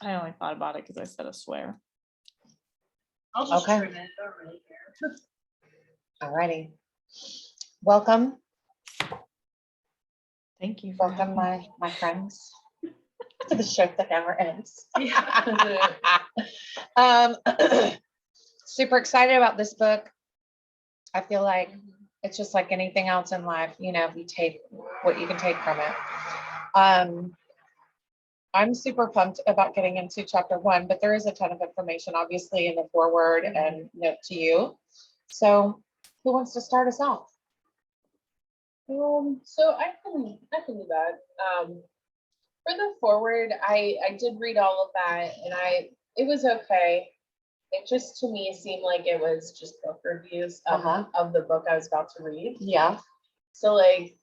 I only thought about it because I said a swear. I'll just Okay. trim it. Don't really care. Alrighty. Welcome, Thank you. for welcome, having me. my friends, to the show that never ends. Yeah. Um, super excited about this book. I feel like it's just like anything else in life, you know, you take what you can take from it. I'm super pumped about getting into chapter 1, but there is a ton of information, obviously, in the foreword and note to you. So who wants to start us off? So I can do that. For the forward, I did read all of that, and it was okay. It just to me seemed like it was just book reviews of the book I was about to read. Yeah. So like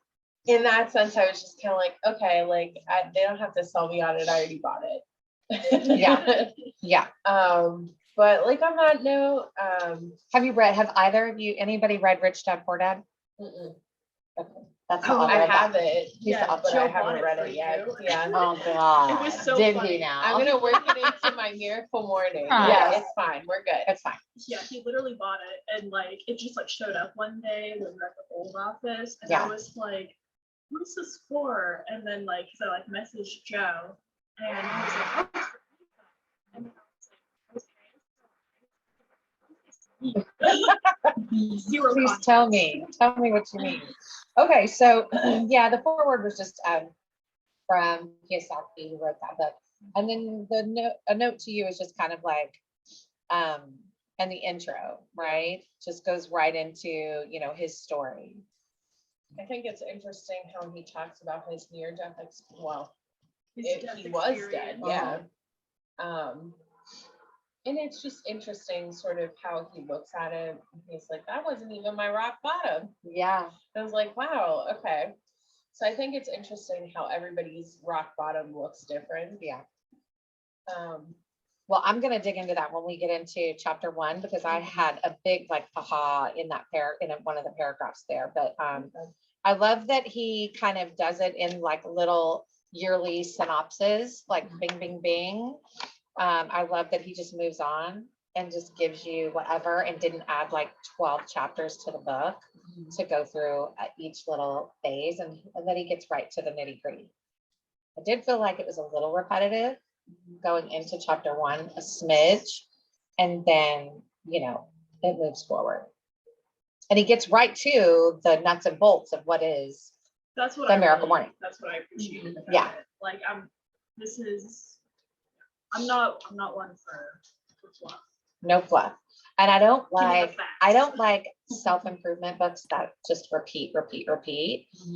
in that sense, I was just kind of like, okay, like they don't have to sell me on it. I already bought it. Yeah. Yeah. But like on that note, Have either of you, anybody read Rich Dad Poor Dad? mm-mm. Okay. That's Oh, the author I of that. have it, He's the author. but I Joe haven't bought read for it yet. you. Yeah. Oh God. It was so Did funny. he now? I'm gonna work it into my miracle morning. Huh. Yeah, it's fine. We're good. It's fine. Yeah, he literally bought it, and like it just like showed up one day when we were at the old office, and Yeah. I was like, "What is this for?" And then like, so I like messaged Joe, and he was like, "Oh, it's for pizza." And then I was like, Zero Please context. tell me what you mean. Okay, so yeah, the foreword was just from Kiyosaki, who wrote that book, and then a note to you is just kind of like and the intro, right? Just goes right into, you know, his story. I think it's interesting how he talks about his near-death well, His if death he was dead, experience. yeah. And it's just interesting sort of how he looks at it. He's like, that wasn't even my rock bottom. Yeah. I was like, wow, okay. So I think it's interesting how everybody's rock bottom looks different. Yeah. Well, I'm going to dig into that when we get into chapter 1, because I had a big like aha in that in one of the paragraphs there. But I love that he kind of does it in like little yearly synopses, like bing, bing, bing. I love that he just moves on and just gives you whatever and didn't add like 12 chapters to the book to go through each little phase, and then he gets right to the nitty gritty. I did feel like it was a little repetitive going into chapter 1, a smidge, and then, you know, it moves forward. And he gets right to the nuts and bolts of what is That's what the I Miracle really- Morning. That's what I appreciated about Yeah. it. Like I'm not one for fluff. No fluff. And I don't Give me the like facts. self-improvement books that just repeat.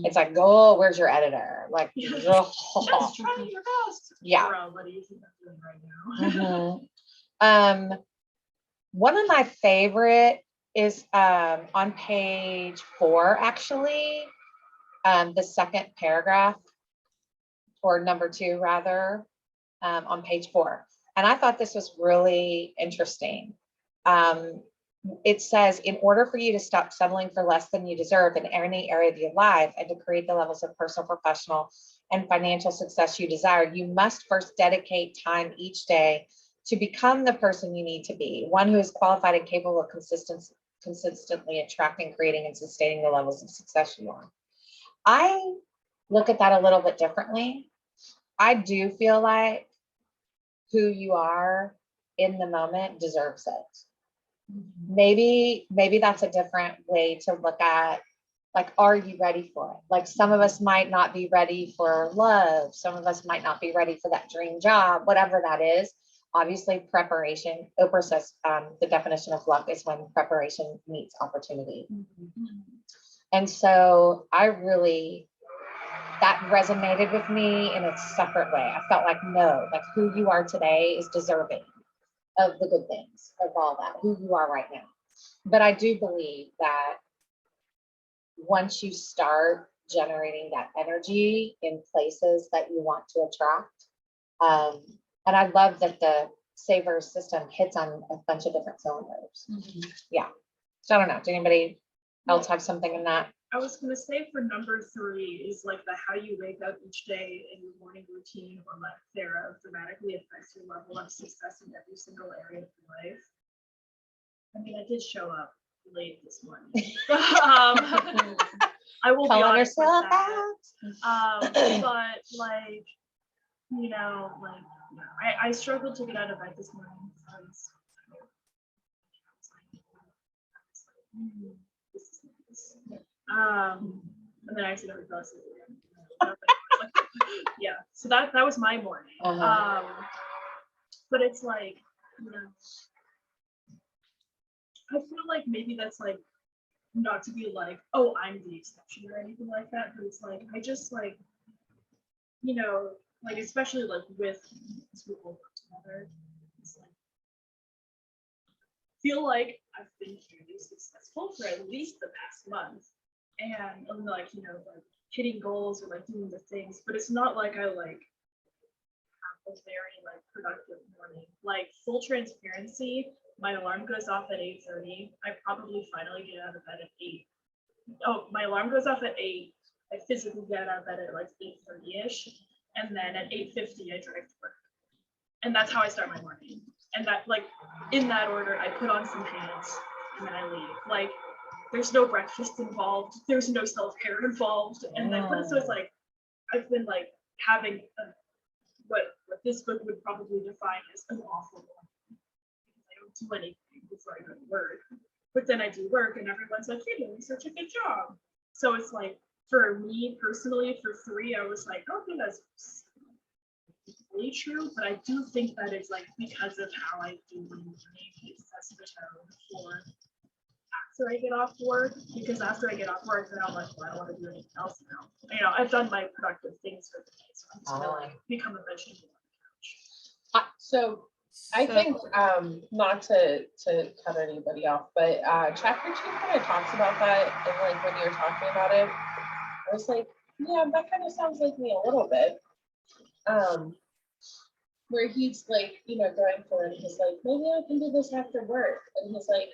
It's like, oh, where's your editor? Like, Just oh. trying your best. Yeah. Bro, what do you think I'm doing right now? Mhm. One of my favorite is on page 4, actually, the second paragraph, or number 2 rather, on page 4. And I thought this was really interesting. It says, in order for you to stop settling for less than you deserve in any area of your life and to create the levels of personal, professional, and financial success you desire, you must first dedicate time each day to become the person you need to be, one who is qualified and capable of consistently attracting, creating, and sustaining the levels of success you want. I look at that a little bit differently. I do feel like who you are in the moment deserves it. Maybe that's a different way to look at, like, are you ready for it? Like, some of us might not be ready for love. Some of us might not be ready for that dream job, whatever that is. Obviously, preparation. Oprah says the definition of luck is when preparation meets opportunity. And so that resonated with me in a separate way. I felt like, no, like who you are today is deserving of the good things, of all that, who you are right now. But I do believe that once you start generating that energy in places that you want to attract, and I love that the Savor system hits on a bunch of different cylinders. Yeah. So I don't know. Does anybody else have something in that? I was gonna say for number 3 is like the how you wake up each day and your morning routine or lack thereof dramatically affects your level of success in every single area of your life. I mean, I did show up late this morning. I will be Calling honest with herself that. out. But like, you know, like yeah, I struggled to get out of bed this morning. So this is nice. And then I accidentally fell asleep again. Yeah, so that was my morning. Uh-huh. But it's like, you know, I feel like maybe that's like not to be like, oh, I'm the exception or anything like that, but it's like I just like, you know, like especially like with people together, it's like feel like I've been really successful for at least the past month, and I'm like, you know, like hitting goals or like doing the things, but it's not like I like have a very like productive morning. Like full transparency, my alarm goes off at 8:30. I probably finally get out of bed at 8. Oh, my alarm goes off at 8. I physically get out of bed at like 8:30ish, and then at 8:50 I drive to work, and that's how I start my morning. And that like in that order, I put on some pants and then I leave. Like there's no breakfast involved, there's no self-care involved, and then but so it's like I've been like having what this book would probably define as an awful morning. I don't do anything before I go to work, but then I do work and everyone's like, you're doing such a good job. So it's like for me personally, for 3, I was like, okay, that's really true, but I do think that it's like because of how I do my morning, it sets the tone for after I get off work, because after I get off work, then I'm like, well, I don't want to do anything else now. You know, I've done my productive things for the day, so I'm just gonna like become a vegetable on the couch. So I So- think, not to cut anybody off, but chapter 2 kind of talks about that, and like when you were talking about it, I was like, yeah, that kind of sounds like me a little bit. Where he's like, you know, going for it, he's like, maybe I can do this after work, and he's like,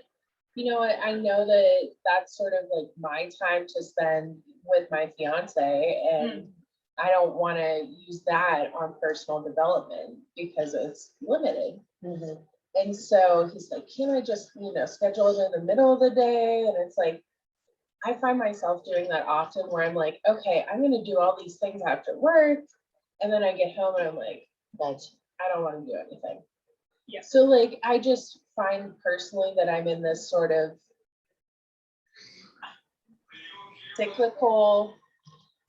you know what, I know that that's sort of like my time to spend with my fiance, and I don't want to use that on personal development because it's limited. Mhm. And so he's like, can I just, you know, schedule it in the middle of the day? And it's like, I find myself doing that often where I'm like, okay, I'm going to do all these things after work. And then I get home and I'm like, I don't want to do anything. Yeah. So like, I just find personally that I'm in this sort of cyclical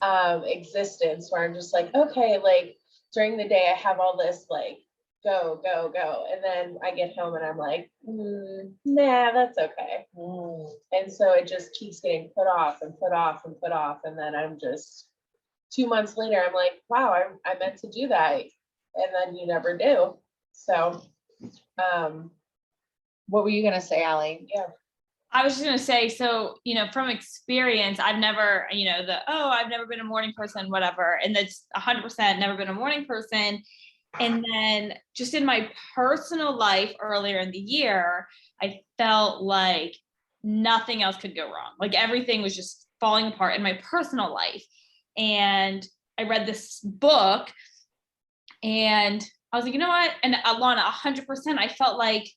existence where I'm just like, okay, like during the day I have all this like go, go, go. And then I get home and I'm like, nah, that's okay. And so it just keeps getting put off and put off and put off. And then I'm just 2 months later, I'm like, wow, I meant to do that. And then you never do. So, What were you gonna say, Ally? yeah. I was just gonna say, so, you know, from experience, I've never, you know, I've never been a morning person, whatever. And that's 100% never been a morning person. And then just in my personal life earlier in the year, I felt like nothing else could go wrong. Like everything was just falling apart in my personal life. And I read this book and I was like, you know what? And Alana, 100%, I felt like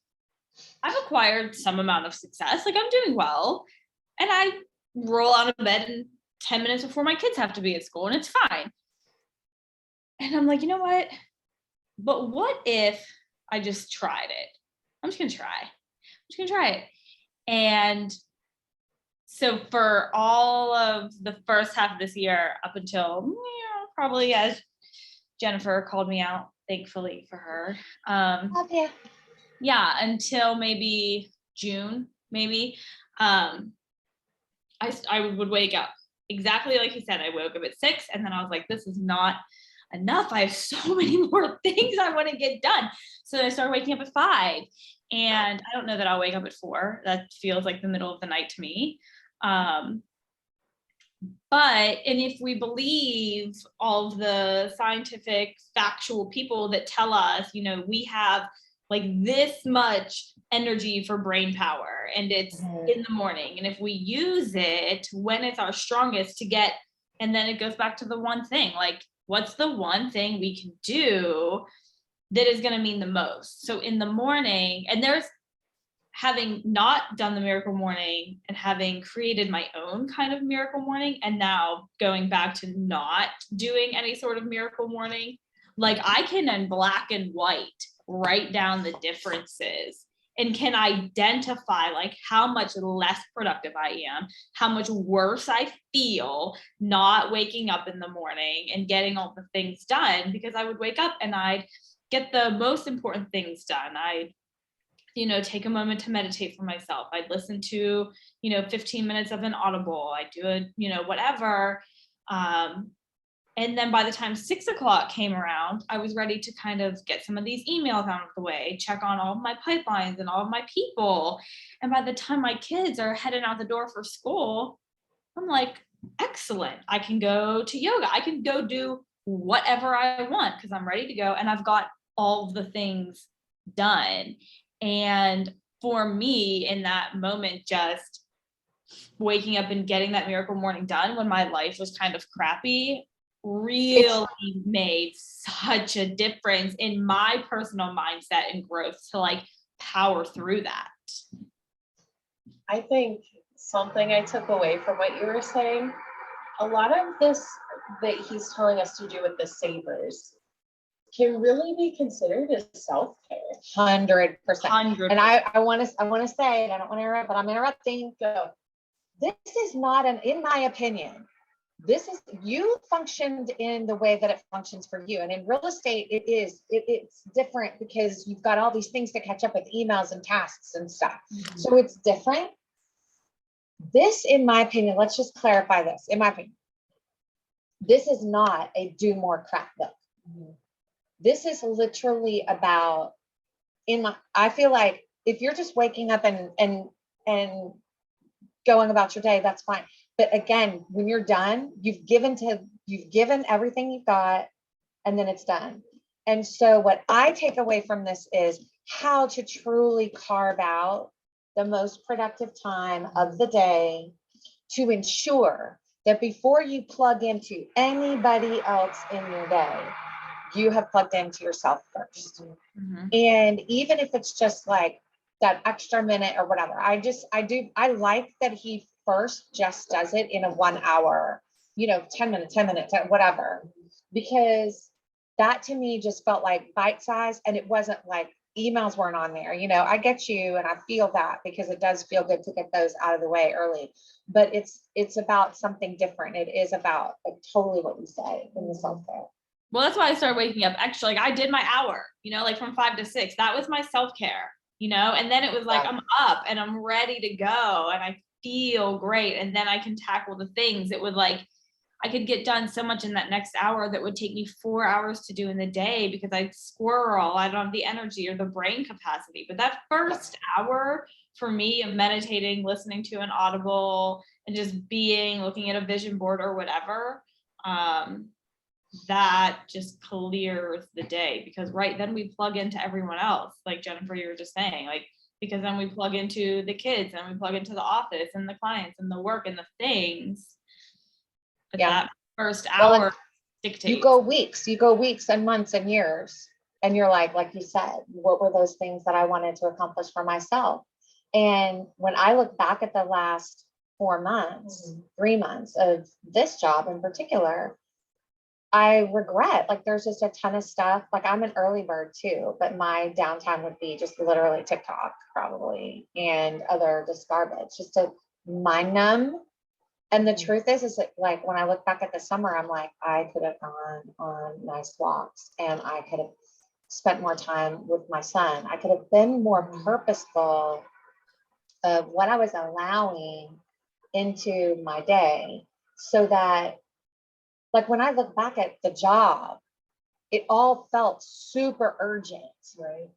I've acquired some amount of success. Like I'm doing well. And I roll out of bed in 10 minutes before my kids have to be at school and it's fine. And I'm like, you know what? But what if I just tried it? I'm just gonna try it. And so for all of the first half of this year, up until probably as Jennifer called me out, thankfully for her. Yeah, until maybe June, maybe. I would wake up exactly like you said. I woke up at 6 and then I was like, this is not enough. I have so many more things I want to get done. So I started waking up at 5 and I don't know that I'll wake up at 4. That feels like the middle of the night to me. And if we believe all of the scientific factual people that tell us, you know, we have like this much energy for brain power, and it's Mhm. in the morning. And if we use it when it's our strongest to get, and then it goes back to the one thing, like, what's the one thing we can do that is going to mean the most? So in the morning, and there's, having not done the miracle morning and having created my own kind of miracle morning, and now going back to not doing any sort of miracle morning, like I can in black and white write down the differences and can identify like how much less productive I am, how much worse I feel not waking up in the morning and getting all the things done, because I would wake up and I'd get the most important things done. I'd take a moment to meditate for myself. I'd listen to, 15 minutes of an Audible. I'd do whatever. And then by the time 6 o'clock came around, I was ready to kind of get some of these emails out of the way, check on all of my pipelines and all of my people. And by the time my kids are heading out the door for school, I'm like, excellent. I can go to yoga. I can go do whatever I want because I'm ready to go. And I've got all of the things done. And for me, in that moment, just waking up and getting that miracle morning done when my life was kind of crappy really made such a difference in my personal mindset and growth to like power through that. I think something I took away from what you were saying, a lot of this that he's telling us to do with the savers can really be considered as self-care. 100%. 100%. And I want to say, and I don't want to interrupt, but I'm interrupting. Go. This is not in my opinion, you functioned in the way that it functions for you. And in real estate, it's different because you've got all these things to catch up with, emails and tasks and stuff. Mhm. So it's different. This, in my opinion, let's just clarify this. In my opinion, this is not a do more crap book. This is literally about, I feel like if you're just waking up and going about your day, that's fine. But again, when you're done, you've given everything you've got, and then it's done. And so what I take away from this is how to truly carve out the most productive time of the day to ensure that before you plug into anybody else in your day, you have plugged into yourself first. Mhm. And even if it's just like that extra minute or whatever, I like that he first just does it in a 1 hour, 10 minutes, whatever, because that to me just felt like bite size, and it wasn't like emails weren't on there. I get you, and I feel that because it does feel good to get those out of the way early, but it's about something different. It is about like totally what you say in the self-care. Well, that's why I started waking up. Actually, like I did my hour, like from 5 to 6. That was my self-care, and then it was like, Yeah. I'm up and I'm ready to go and I feel great. And then I can tackle the things. It would I could get done so much in that next hour that would take me 4 hours to do in the day because I squirrel. I don't have the energy or the brain capacity. But that first hour for me of meditating, listening to an Audible, and just looking at a vision board or whatever, that just clears the day, because right then we plug into everyone else, like Jennifer, you were just saying, because then we plug into the kids and we plug into the office and the clients and the work and the things. But Yeah. that first Well, hour dictates. you go weeks and months and years, and you're like you said, what were those things that I wanted to accomplish for myself? And when I look back at the last 4 months, 3 months of this job in particular, I regret, there's just a ton of stuff. I'm an early bird too, but my downtime would be just literally TikTok probably and other just garbage, just to mind numb. And the truth is that when I look back at the summer, I'm like, I could have gone on nice walks and I could have spent more time with my son. I could have been more purposeful of what I was allowing into my day, so that when I look back at the job, it all felt super urgent. Right.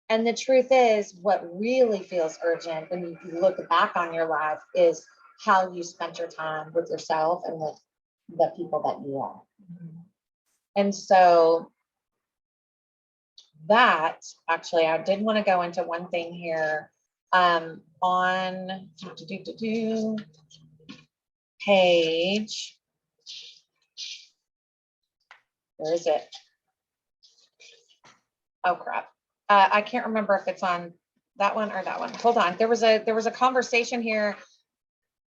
And the truth is, what really feels urgent when you look back on your life is how you spent your time with yourself and with the people that you are. And so that, actually, I did want to go into one thing here. On page, where is it? Oh crap. I can't remember if it's on that one or that one. Hold on. There was a conversation here.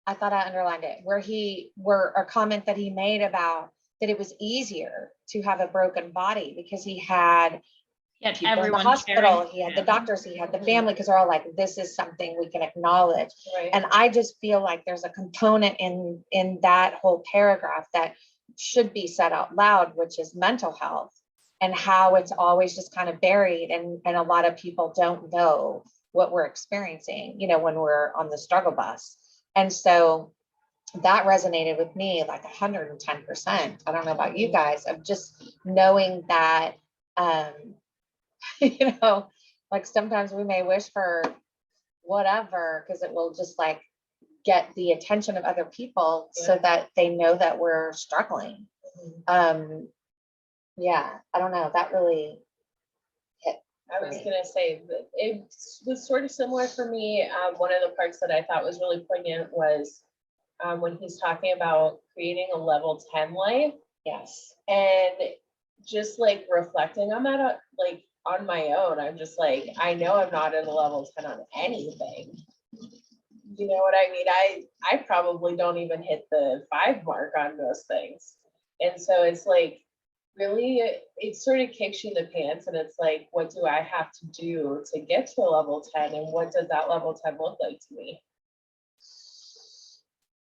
I thought I underlined it, where a comment that he made about that it was easier to have a broken body because he had Yet people in the everyone hospital, caring he had for the him. doctors, he had the family, because they're all like, this is something we can acknowledge. Right. And I just feel like there's a component in that whole paragraph that should be said out loud, which is mental health and how it's always just kind of buried. And a lot of people don't know what we're experiencing, when we're on the struggle bus. And so that resonated with me like 110%. I don't know about you guys, of just knowing that, like sometimes we may wish for whatever, because it will just like get the attention of other people so that they know that we're struggling. Yeah, I don't know. That really hit. I was gonna say that it was sort of similar for me. One of the parts that I thought was really poignant was when he's talking about creating a level 10 life, Yes. and just like reflecting on that, like on my own, I'm just like, I know I'm not in a level 10 on anything. You know what I mean? I probably don't even hit the 5 mark on those things. And so it's like, really, it sort of kicks you in the pants, and it's like, what do I have to do to get to a level 10? And what does that level 10 look like to me?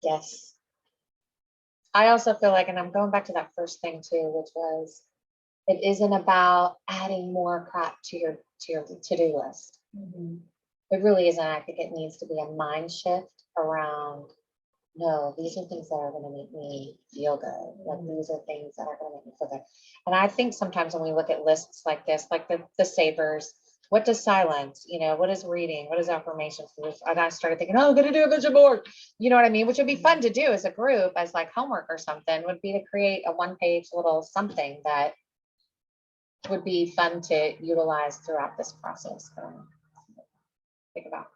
Yes. I also feel like, and I'm going back to that first thing too, which was, it isn't about adding more crap to your to-do list. It really isn't. I think it needs to be a mind shift around, no, these are things that are going to make me feel good. Like these are things that are going to make me feel good. And I think sometimes when we look at lists like this, like the savers, what does silence, what is reading, what is affirmations? And I started thinking, oh, I'm going to do a vision board. You know what I mean? Which would be fun to do as a group, as like homework or something, would be to create a 1-page little something that would be fun to utilize throughout this process. Think about.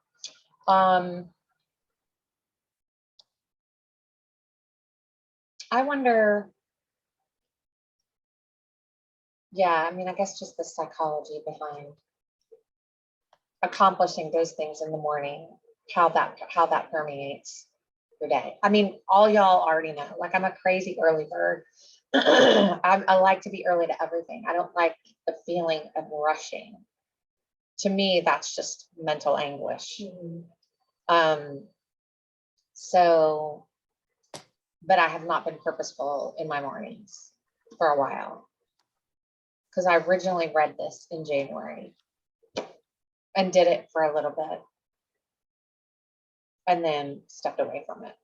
I wonder, yeah, I mean, I guess just the psychology behind accomplishing those things in the morning, how that permeates your day. I mean, all y'all already know, like I'm a crazy early bird. I like to be early to everything. I don't like the feeling of rushing. To me, that's just mental anguish. So, but I have not been purposeful in my mornings for a while, because I originally read this in January and did it for a little bit and then stepped away from it.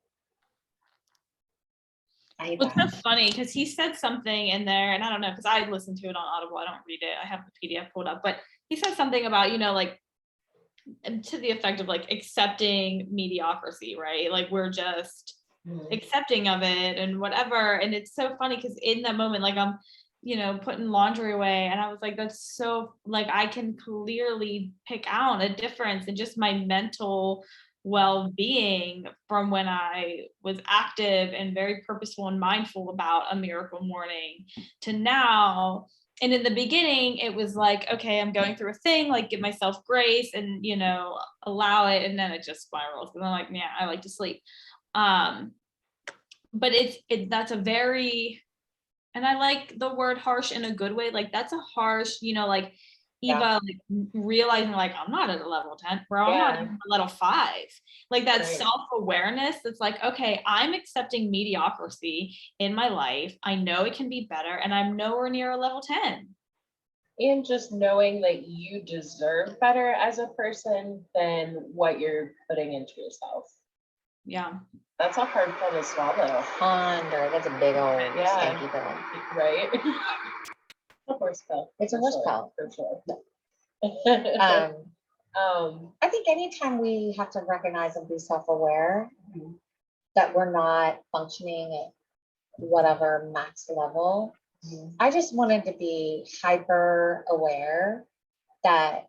I hate Well, it's that. so funny because he said something in there, and I don't know, because I listened to it on Audible. I don't read it. I have the PDF pulled up, but he said something about, like to the effect of like accepting mediocrity, right? Like we're just accepting of it and whatever. And it's so funny because in that moment, like I'm, putting laundry away, and I was like, that's so, like, I can clearly pick out a difference in just my mental well-being from when I was active and very purposeful and mindful about a miracle morning to now. And in the beginning, it was like, okay, I'm going through a thing, like give myself grace and, allow it. And then it just spirals. And I'm like, yeah, I like to sleep. But that's a very, and I like the word harsh in a good way. Like that's a harsh, like Eva, like realizing like, I'm not at a level 10, bro. I'm not even a level 5. Like that self-awareness that's like, okay, I'm accepting mediocrity in my life. I know it can be better, and I'm nowhere near a level 10. And just knowing that you deserve better as a person than what you're putting into yourself. Yeah. That's a hard pill to swallow. That's a big old stanky pill. Right? A horse pill. It's a horse pill. For sure. I think anytime we have to recognize and be self-aware that we're not functioning at whatever max level, I just wanted to be hyper aware that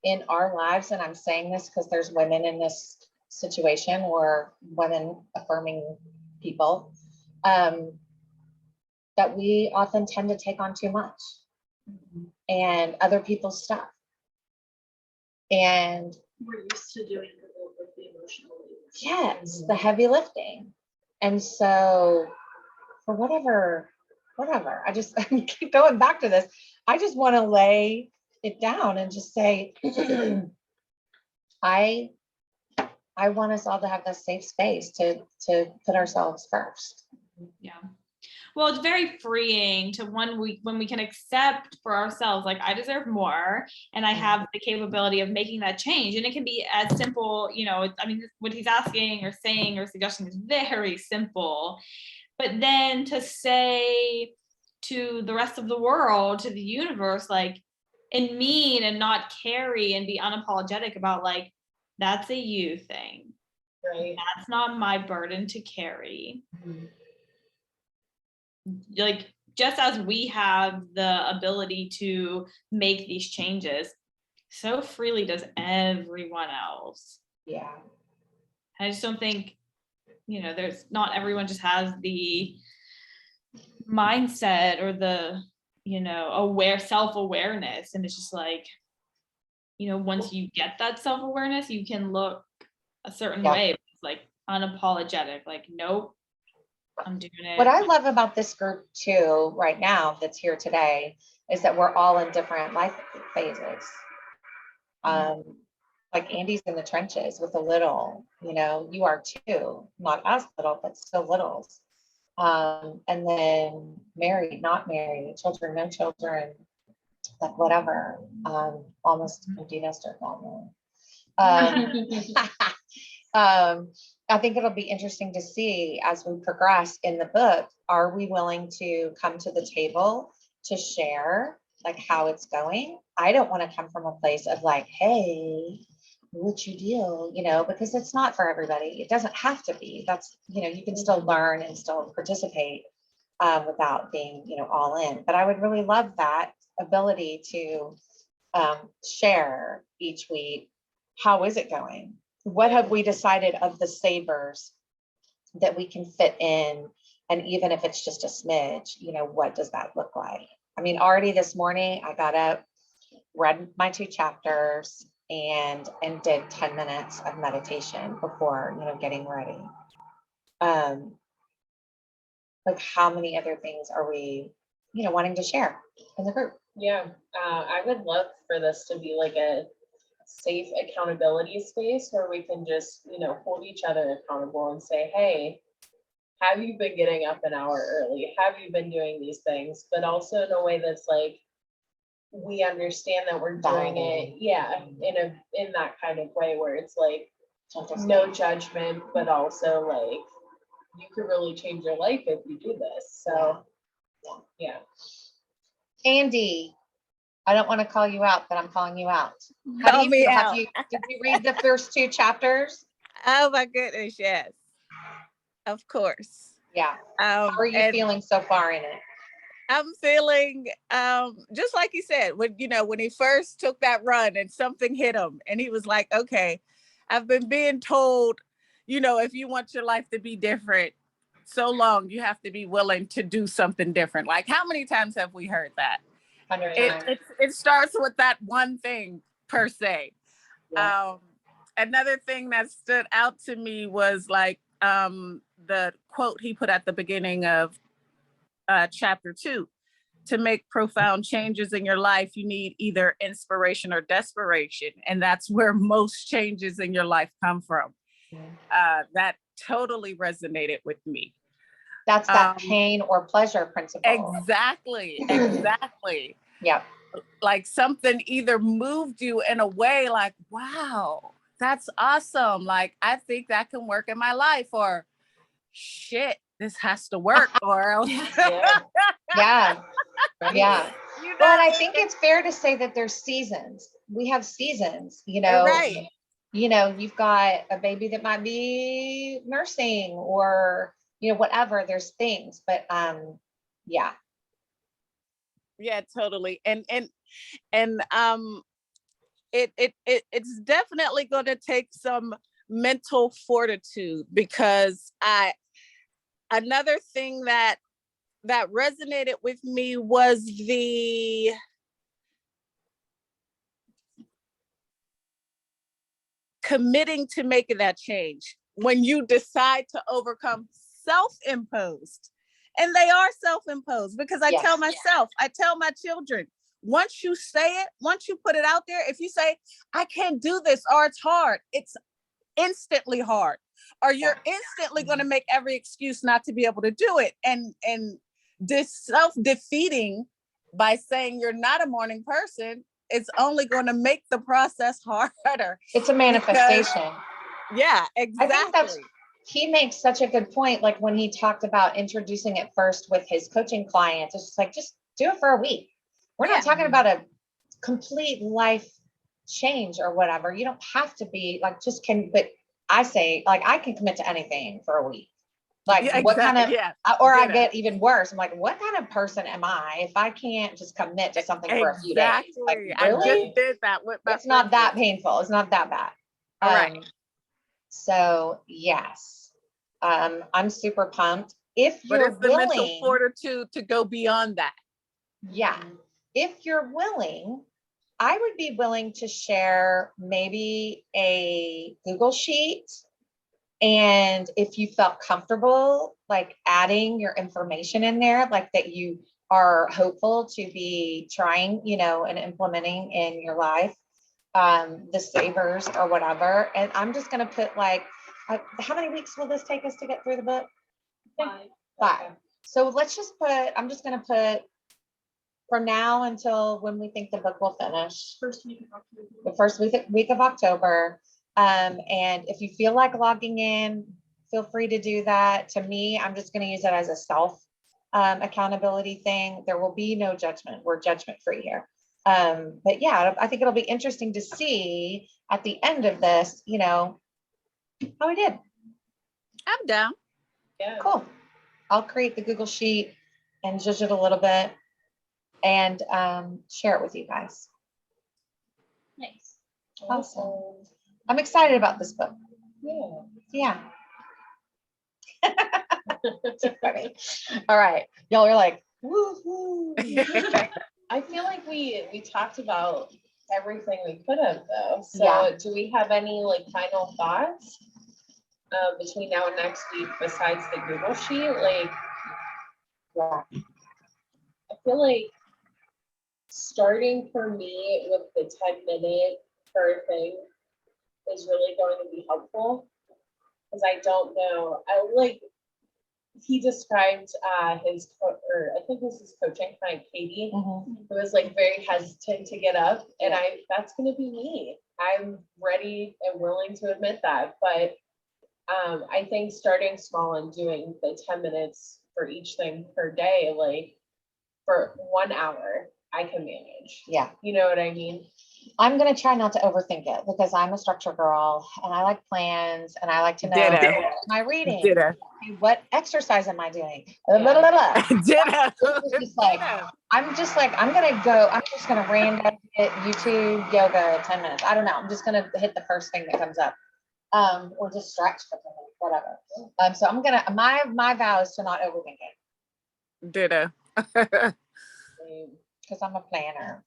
in our lives, and I'm saying this because there's women in this situation or women affirming people, that we often tend to take on too much and other people's stuff. And We're used to doing the emotional labor. yes, the heavy lifting. And so for whatever, I just I keep going back to this. I just want to lay it down and just say, I want us all to have this safe space to put ourselves first. Yeah. Well, it's very freeing to when we can accept for ourselves, like, I deserve more and I have the capability of making that change. And it can be as simple, I mean, what he's asking or saying or suggesting is very simple. But then to say to the rest of the world, to the universe, like, and mean and not carry and be unapologetic about, like, that's a you thing. Right. That's not my burden to carry. Like, just as we have the ability to make these changes, so freely does everyone else. Yeah. I just don't think, there's not everyone just has the mindset or the, self-awareness. And it's just like, once you get that self-awareness, you can look a certain Yeah. way. It's like unapologetic, like, nope, I'm doing it. What I love about this group too, right now, that's here today, is that we're all in different life phases. Like Andy's in the trenches with a little, you are too, not as little, but still littles. And then married, not married, children, no children, like whatever, almost empty nester family. I think it'll be interesting to see as we progress in the book, are we willing to come to the table to share like how it's going? I don't want to come from a place of like, hey, what you do, because it's not for everybody. It doesn't have to be. That's, you can still learn and still participate without being, all in. But I would really love that ability to share each week. How is it going? What have we decided of the savers that we can fit in? And even if it's just a smidge, what does that look like? I mean, already this morning I got up, read my 2 chapters and did 10 minutes of meditation before, getting ready. Like how many other things are we, wanting to share in the group? Yeah, I would love for this to be like a safe accountability space where we can just, hold each other accountable and say, hey, have you been getting up an hour early? Have you been doing these things? But also in a way that's like, we understand that we're doing it, in that kind of way where it's like no judgment, but also like you could really change your life if you do this. So yeah. Andy, I don't want to call you out, but I'm calling you out. How do Call you me feel? out. Did you read the first 2 chapters? Oh my goodness, yes. Of course. Yeah. How are you And feeling so far in it? I'm feeling just like he said, when he first took that run and something hit him and he was like, okay, I've been being told, if you want your life to be different so long, you have to be willing to do something different. Like how many times have we heard that? 100 times. It starts with that one thing per se. Yeah. Another thing that stood out to me was like the quote he put at the beginning of chapter 2. To make profound changes in your life, you need either inspiration or desperation. And that's where most changes in your life come from. That totally resonated with me. That's that pain or pleasure principle. Exactly. Yep. Like something either moved you in a way like, wow, that's awesome. Like, I think that can work in my life, or shit, this has to work or else. Yeah. Right? Yeah. You know Well, and what I think it's fair to say that there's seasons. We have seasons, Right. You've got a baby that might be nursing or, whatever, there's things, but yeah. Yeah, totally. And it's definitely going to take some mental fortitude, because another thing that resonated with me was the committing to making that change when you decide to overcome self-imposed. And they are self-imposed, because I tell myself, I tell my children, once you say it, once you put it out there, if you say, I can't do this, or it's hard, it's instantly hard, or you're instantly going to make every excuse not to be able to do it. And this self-defeating by saying you're not a morning person, it's only going to make the process harder. It's a manifestation. Yeah, exactly. He makes such a good point. Like when he talked about introducing it first with his coaching clients, it's just like, just do it for a week. We're not talking about a complete life change or whatever. You don't have to be like, but I say, like, I can commit to anything for a week. Like what kind of, or I get even worse. I'm like, what kind of person am I if I can't just commit to something for a few days? Like, really? I just did that with my It's not that painful. It's not that bad. All right. So yes, I'm super pumped. If But you're it's the mental willing, fortitude to go beyond that. yeah, if you're willing, I would be willing to share maybe a Google sheet. And if you felt comfortable, like adding your information in there, like that you are hopeful to be trying, and implementing in your life, the savers or whatever. And I'm just going to put like, how many weeks will this take us to get through the book? 5. So let's just I'm just going to put from now until when we think the book will finish. First week of October. The first week of October. And if you feel like logging in, feel free to do that. To me, I'm just going to use it as a self accountability thing. There will be no judgment. We're judgment free here. But yeah, I think it'll be interesting to see at the end of this, how we did. I'm down. Yeah. Cool. I'll create the Google sheet and zhuzh it a little bit and share it with you guys. Nice. Awesome. I'm excited about this book. Yeah. Too funny. All right. Y'all are like, woohoo. I feel like we talked about everything we could have though. So Yeah. do we have any like final thoughts between now and next week besides the Google sheet? Like, Yeah. I feel like starting for me with the 10-minute per thing is really going to be helpful, because I don't know. He described his or I think this is coaching client Katie, Mhm. who was like very hesitant to get up, and that's going to be me. I'm ready and willing to admit that, but I think starting small and doing the 10 minutes for each thing per day, like for 1 hour, I can manage. Yeah. You know what I mean? I'm going to try not to overthink it because I'm a structure girl and I like plans and I like to know my reading. What exercise am I doing? It's just like, I'm just like, I'm going to random hit YouTube yoga 10 minutes. I don't know. I'm just going to hit the first thing that comes up. Or just stretch for 10 minutes, whatever. So I'm going to, my vow is to not overthink it. Ditto. Because I'm a planner.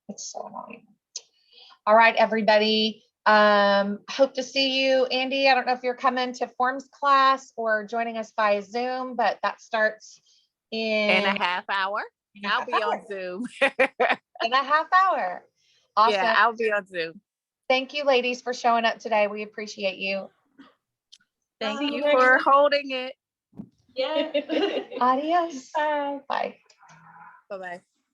It's so annoying. All right, everybody. Hope to see you, Andy. I don't know if you're coming to forms class or joining us via Zoom, but that starts in a half hour. I'll be on Zoom. In a half hour. Awesome. Yeah, I'll be on Zoom. Thank you, ladies, for showing up today. We appreciate you. Thank you for holding it. Yeah. Adios. Bye. Bye-bye.